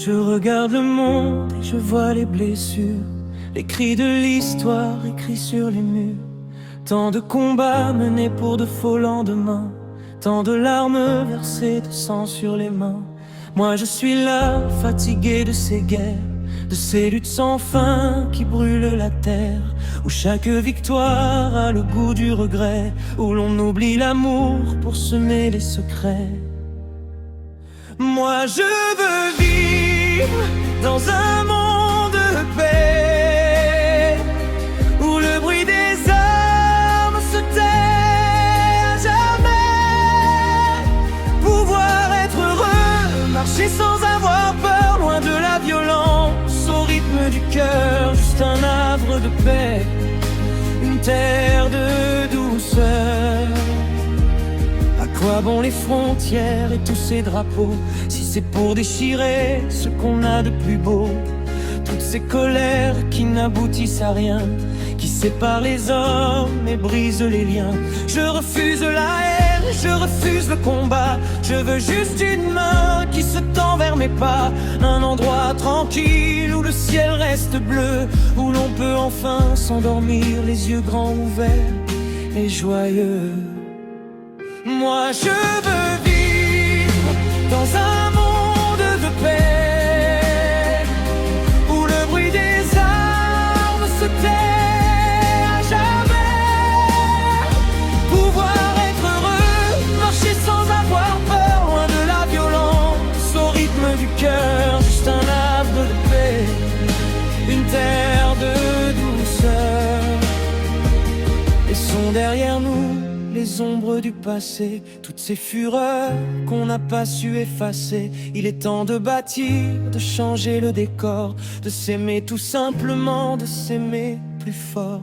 Je regarde le monde et je vois les blessures, les cris de l'histoire écrits sur les murs. Tant de combats menés pour de faux lendemains, tant de larmes versées, de sang sur les mains. Moi je suis là, fatigué de ces guerres, de ces luttes sans fin qui brûlent la terre, où chaque victoire a le goût du regret, où l'on oublie l'amour pour semer les secrets. Moi je veux vivre dans un monde de paix, où le bruit des armes se tait à jamais. Pouvoir être heureux, marcher sans avoir peur, loin de la violence, au rythme du cœur. Juste un havre de paix, une terre de douceur. À quoi bon les frontières et tous ces drapeaux, si c'est pour déchirer ce qu'on a de plus beau? Toutes ces colères qui n'aboutissent à rien, qui séparent les hommes et brisent les liens. Je refuse la haine, je refuse le combat. Je veux juste une main qui se tend vers mes pas, un endroit tranquille où le ciel reste bleu, où l'on peut enfin s'endormir les yeux grands ouverts et joyeux. Moi je veux vivre dans un monde de paix, où le bruit des armes se tait à jamais. Pouvoir être heureux, marcher sans avoir peur, loin de la violence, au rythme du cœur. Juste un havre de paix, une terre de douceur. Laissons derrière nous les ombres du passé, toutes ces fureurs qu'on n'a pas su effacer. Il est temps de bâtir, de changer le décor, de s'aimer tout simplement, de s'aimer plus fort.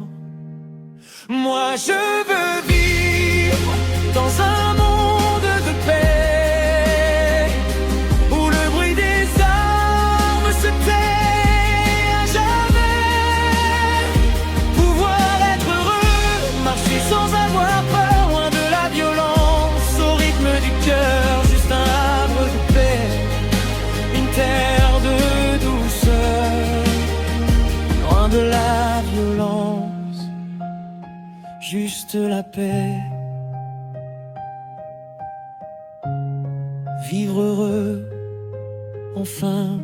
Moi je veux vivre dans un monde de paix, où le bruit des armes se tait à jamais. Pouvoir être heureux, marcher sans avoir peur, juste un havre de paix, une terre de douceur, loin de la violence, juste la paix. Vivre heureux, enfin.